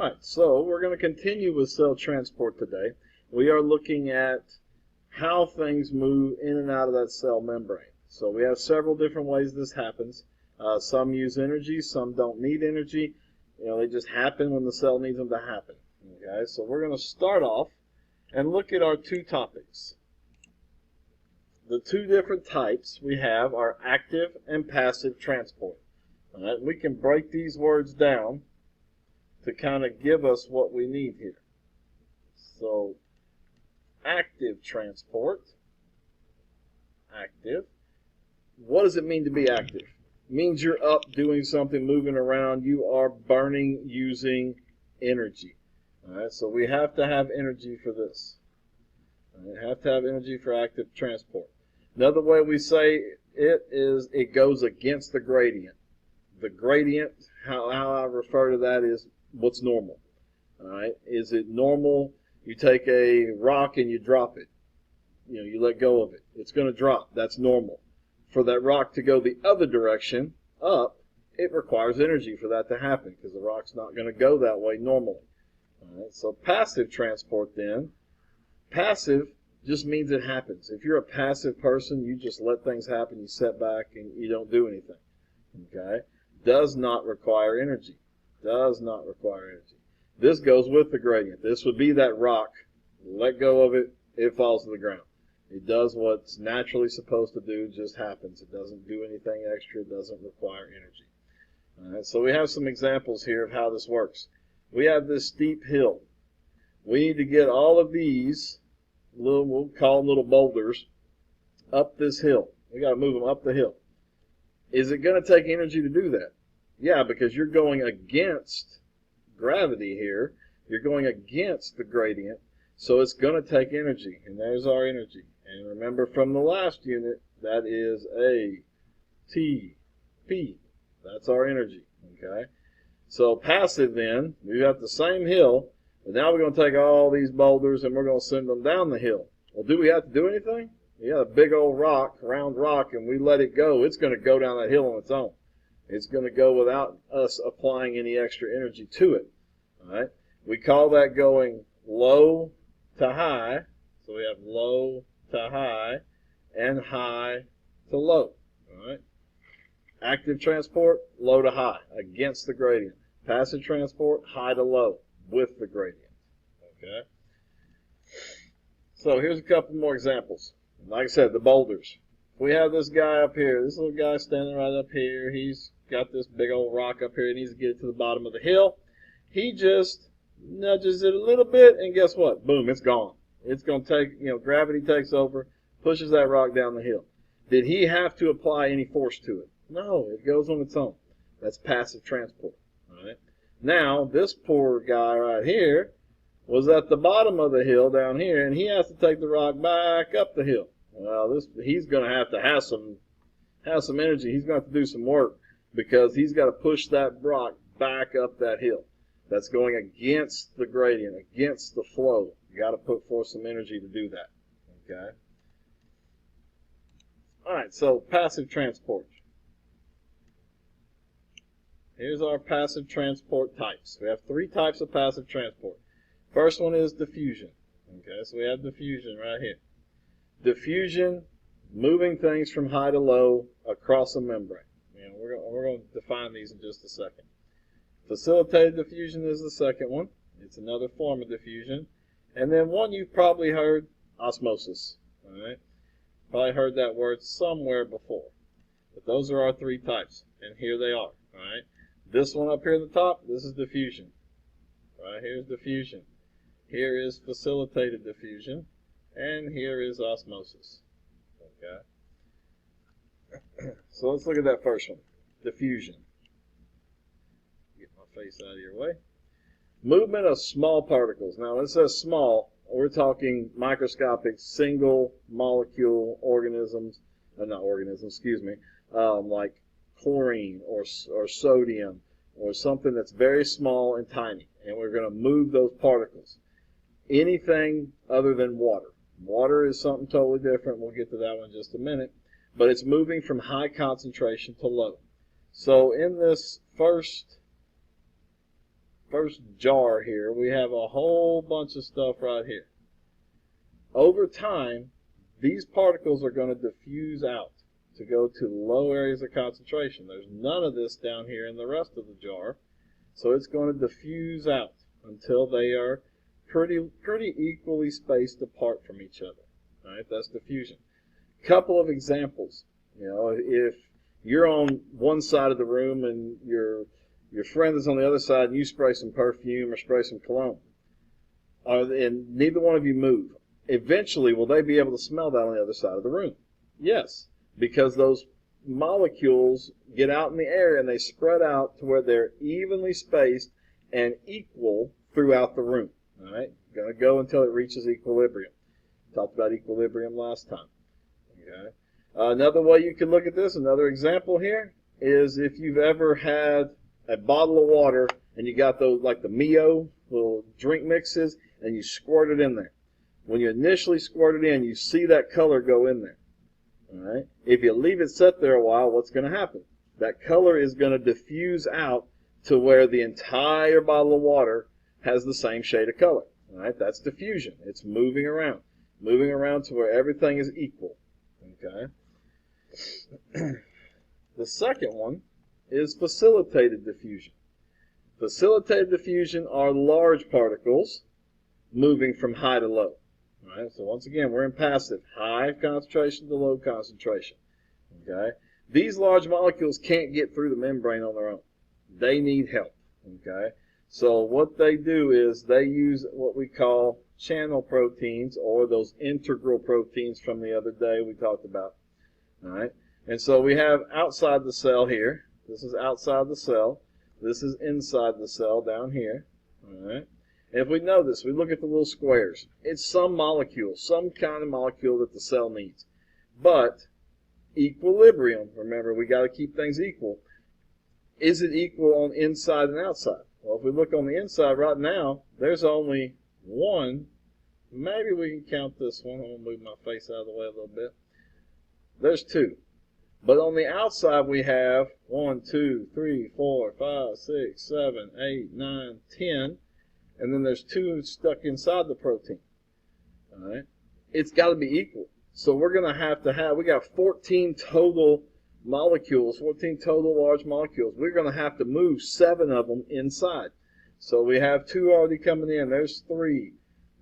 Alright, so we're going to continue with cell transport today. We are looking at how things move in and out of that cell membrane. So we have several different ways this happens. Some use energy, some don't need energy. They just happen when the cell needs them to happen. Okay, so we're going to start off and look at our two topics. The two different types we have are active and passive transport. All right, we can break these words down to kind of give us what we need here. So, active transport. Active. What does it mean to be active? It means you're up doing something, moving around. You are burning using energy. All right, so we have to have energy for this. We have to have energy for active transport. Another way we say it is it goes against the gradient. The gradient, how I refer to that is what's normal. All right, is it normal? You take a rock and you drop it. You let go of it. It's going to drop. That's normal. For that rock to go the other direction, up, it requires energy for that to happen because the rock's not going to go that way normally. All right, so passive transport then. Passive just means it happens. If you're a passive person, you just let things happen, you sit back, and you don't do anything. Okay? Does not require energy. Does not require energy. This goes with the gradient. This would be that rock. Let go of it, it falls to the ground. It does what's naturally supposed to do, just happens. It doesn't do anything extra. It doesn't require energy. All right, so we have some examples here of how this works. We have this steep hill. We need to get all of these, we'll call them little boulders, up this hill. We got to move them up the hill. Is it going to take energy to do that? Yeah, because you're going against gravity here. You're going against the gradient, so it's going to take energy. And there's our energy. And remember from the last unit, that is ATP. That's our energy. Okay. So passive then, we got the same hill, but now we're going to take all these boulders and we're going to send them down the hill. Well, do we have to do anything? Yeah, a big old rock, round rock, and we let it go. It's going to go down that hill on its own. It's going to go without us applying any extra energy to it. All right. We call that going low to high. So we have low to high and high to low. All right. Active transport, low to high, against the gradient. Passive transport, high to low, with the gradient. Okay. So here's a couple more examples. Like I said, the boulders. We have this guy up here, this little guy standing right up here. He's got this big old rock up here. He needs to get it to the bottom of the hill. He just nudges it a little bit, and guess what? Boom, it's gone. It's going to take, gravity takes over, pushes that rock down the hill. Did he have to apply any force to it? No, it goes on its own. That's passive transport. All right. Now, this poor guy right here was at the bottom of the hill down here, and he has to take the rock back up the hill. Well, he's going to have some energy. He's going to have to do some work because he's got to push that rock back up that hill. That's going against the gradient, against the flow. You got to put forth some energy to do that. Okay. All right. So passive transport. Here's our passive transport types. We have three types of passive transport. First one is diffusion. Okay, so we have diffusion right here. Diffusion, moving things from high to low across a membrane. We're going to define these in just a second. Facilitated diffusion is the second one. It's another form of diffusion. And then one you've probably heard, osmosis. All right, probably heard that word somewhere before. But those are our three types, and here they are. All right. This one up here at the top, this is diffusion. Right, here's diffusion. Here is facilitated diffusion. And here is osmosis. Okay. So let's look at that first one. Diffusion. Get my face out of your way. Movement of small particles. Now when it says small, we're talking microscopic single molecule organisms. Not organisms, excuse me. Like chlorine or sodium or something that's very small and tiny. And we're going to move those particles. Anything other than water. Water is something totally different. We'll get to that one in just a minute. But it's moving from high concentration to low. So in this first first jar here, we have a whole bunch of stuff right here. Over time, these particles are going to diffuse out to go to low areas of concentration. There's none of this down here in the rest of the jar, so it's going to diffuse out until they are pretty equally spaced apart from each other. All right, that's diffusion. Couple of examples. You know, if you're on one side of the room and your friend is on the other side, and you spray some perfume or spray some cologne, and neither one of you move, eventually will they be able to smell that on the other side of the room? Yes, because those molecules get out in the air and they spread out to where they're evenly spaced and equal throughout the room. All right, going to go until it reaches equilibrium. Talked about equilibrium last time. Okay. Another way you can look at this, another example here, is if you've ever had a bottle of water and you got those like the Mio little drink mixes and you squirt it in there. When you initially squirt it in, you see that color go in there. All right. If you leave it set there a while, what's going to happen? That color is going to diffuse out to where the entire bottle of water has the same shade of color. All right. That's diffusion. It's moving around to where everything is equal. Okay. The second one is facilitated diffusion. Facilitated diffusion are large particles moving from high to low. All right, so once again, we're in passive, high concentration to low concentration. Okay, these large molecules can't get through the membrane on their own. They need help. Okay, so what they do is they use what we call channel proteins, or those integral proteins from the other day we talked about. All right, and so we have outside the cell here. This is outside the cell. This is inside the cell down here. All right. And if we know this, we look at the little squares. It's some molecule, some kind of molecule that the cell needs. But equilibrium, remember, we got to keep things equal. Is it equal on inside and outside? Well, if we look on the inside right now, there's only one. Maybe we can count this one. I'm going to move my face out of the way a little bit. There's two. But on the outside, we have 1, 2, 3, 4, 5, 6, 7, 8, 9, 10. And then there's two stuck inside the protein. All right, it's got to be equal. So we're going to have, we got 14 total molecules, 14 total large molecules. We're going to have to move 7 of them inside. So we have 2 already coming in. There's 3.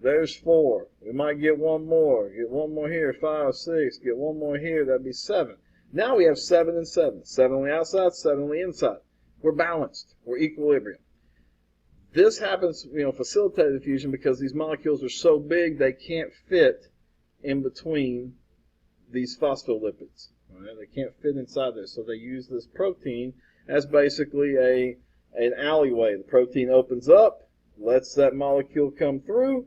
There's 4. We might get one more. Get one more here. 5, 6. Get one more here. That'd be 7. Now we have 7 and 7. 7 on the outside, 7 on the inside. We're balanced. We're equilibrium. This happens, facilitated diffusion, because these molecules are so big they can't fit in between these phospholipids. All right? They can't fit inside there, so they use this protein as basically an alleyway. The protein opens up, lets that molecule come through,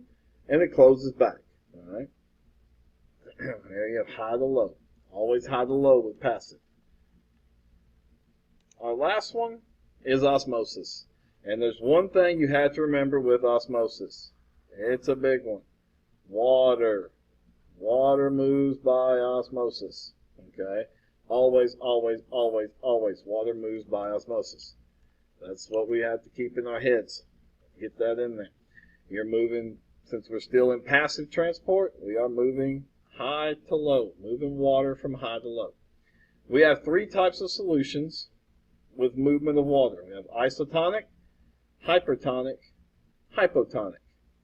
and it closes back. All right? There you have high to low. Always high to low with passive. Our last one is osmosis. And there's one thing you have to remember with osmosis. It's a big one. Water. Water moves by osmosis. Okay? Always, always, always, always. Water moves by osmosis. That's what we have to keep in our heads. Get that in there. You're moving, since we're still in passive transport, we are moving high to low. Moving water from high to low. We have 3 types of solutions with movement of water. We have isotonic, hypertonic, hypotonic.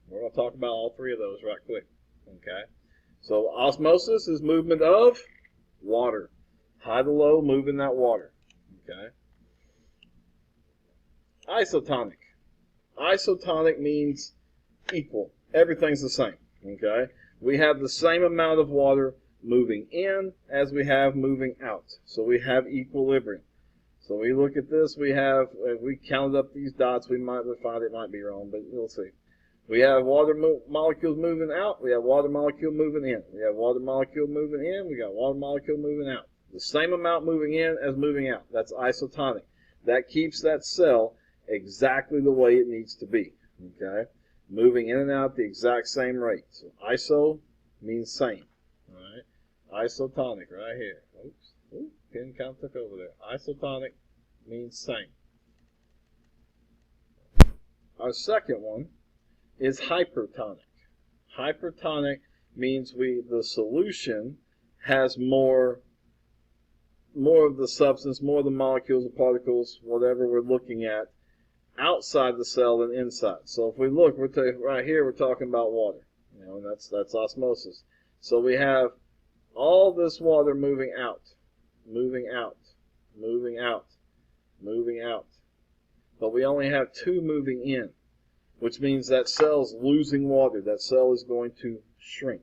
We're going to talk about all 3 of those right quick. Okay? So osmosis is movement of water. High to low, moving that water. Okay? Isotonic. Isotonic means equal. Everything's the same. Okay? We have the same amount of water moving in as we have moving out. So we have equilibrium. So we look at this, we counted up these dots, we find it might be wrong, but we'll see. We have water molecules moving out, we have water molecule moving in. We have water molecule moving in, we got water molecule moving out. The same amount moving in as moving out. That's isotonic. That keeps that cell exactly the way it needs to be. Okay? Moving in and out at the exact same rate. So iso means same. All right? Isotonic right here. Oops. Ooh, pen kind of took over there. Isotonic means same. our second one is hypertonic. Hypertonic means the solution has more of the substance, more of the molecules, the particles, whatever we're looking at, outside the cell than inside. So if we look, right here, we're talking about water. And that's osmosis. So we have all this water moving out, moving out, moving out, moving out. But we only have two moving in, which means that cell's losing water. That cell is going to shrink.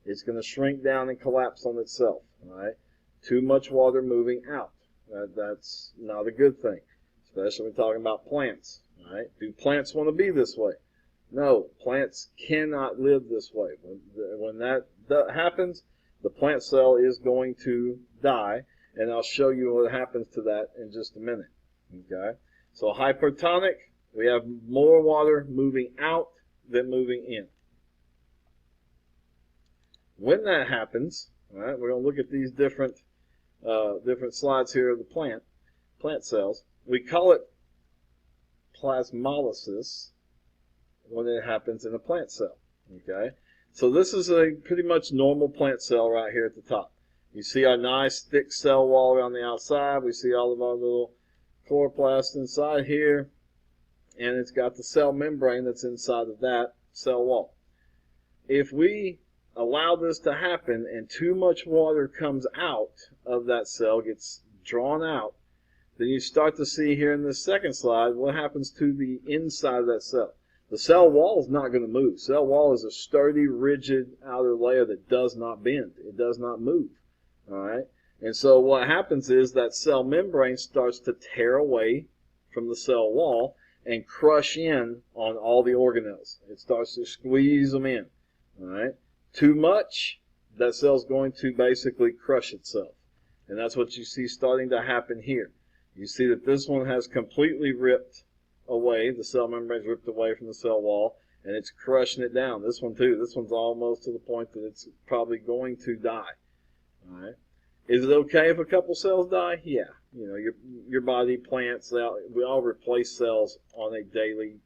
It's going to shrink down and collapse on itself. All right? Too much water moving out. That's not a good thing, especially when we're talking about plants. All right? Do plants want to be this way? No, plants cannot live this way. When that happens, the plant cell is going to die, and I'll show you what happens to that in just a minute. Okay? So hypertonic, we have more water moving out than moving in. When that happens, all right, we're going to look at these different slides here of the plant cells. We call it plasmolysis when it happens in a plant cell. Okay, so this is a pretty much normal plant cell right here at the top. You see our nice thick cell wall around the outside. We see all of our little chloroplasts inside here, and it's got the cell membrane that's inside of that cell wall. If we allow this to happen and too much water comes out of that cell, gets drawn out, then you start to see here in this second slide what happens to the inside of that cell. The cell wall is not going to move. Cell wall is a sturdy, rigid outer layer that does not bend. It does not move. All right? And so what happens is that cell membrane starts to tear away from the cell wall and crush in on all the organelles. It starts to squeeze them in. All right? Too much, that cell's going to basically crush itself. And that's what you see starting to happen here. You see that this one has completely ripped away, the cell membrane's ripped away from the cell wall, and it's crushing it down. This one too, this one's almost to the point that it's probably going to die. All right? Is it okay if a couple cells die? Yeah. Your body, plants, we all replace cells on a daily,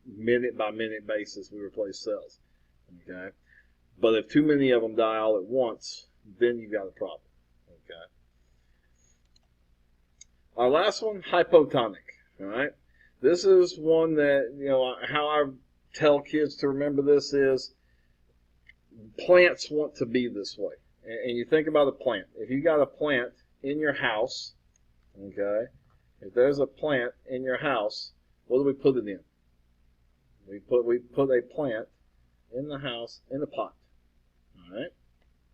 minute-by-minute basis. We replace cells. Okay? But if too many of them die all at once, then you've got a problem. Okay? Our last one, hypotonic. All right? This is one that, how I tell kids to remember this is plants want to be this way. And you think about a plant. If you got a plant in your house, okay, if there's a plant in your house, what do we put it in? We put a plant in the house in a pot. All right?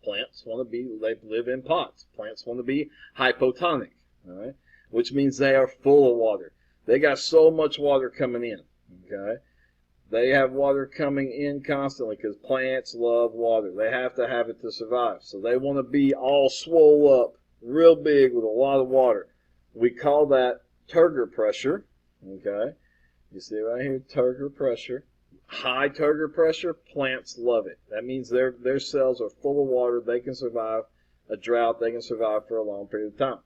Plants want to they live in pots. Plants want to be hypotonic. All right? Which means they are full of water. They got so much water coming in. Okay? They have water coming in constantly because plants love water. They have to have it to survive. So they want to be all swole up, real big with a lot of water. We call that turgor pressure. Okay? You see right here, turgor pressure. High turgor pressure, plants love it. That means their cells are full of water. They can survive a drought. They can survive for a long period of time.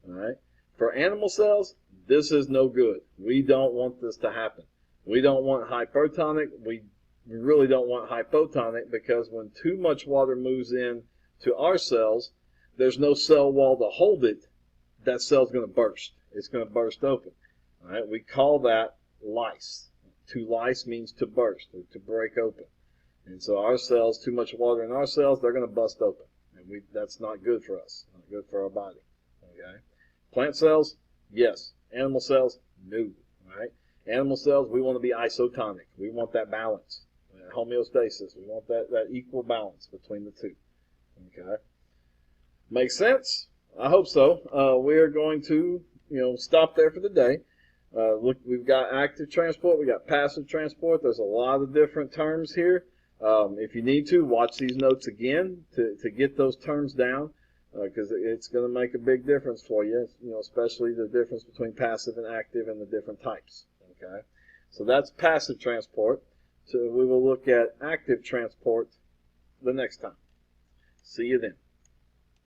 All right? For animal cells, this is no good. We don't want this to happen. We don't want hypertonic. We really don't want hypotonic because when too much water moves in to our cells, there's no cell wall to hold it. That cell's going to burst. It's going to burst open. All right? We call that lyse. To lyse means to burst or to break open. And so our cells, too much water in our cells, they're going to bust open. And that's not good for us. Not good for our body. Okay? Plant cells, yes. Animal cells, no. All right? Animal cells, we want to be isotonic. We want that balance, homeostasis. We want that equal balance between the two. Okay? Makes sense? I hope so. We are going to, stop there for the day. Look, we've got active transport. We got passive transport. There's a lot of different terms here. If you need to, watch these notes again to get those terms down, because it's going to make a big difference for you. Especially the difference between passive and active and the different types. Okay, so that's passive transport. So we will look at active transport the next time. See you then.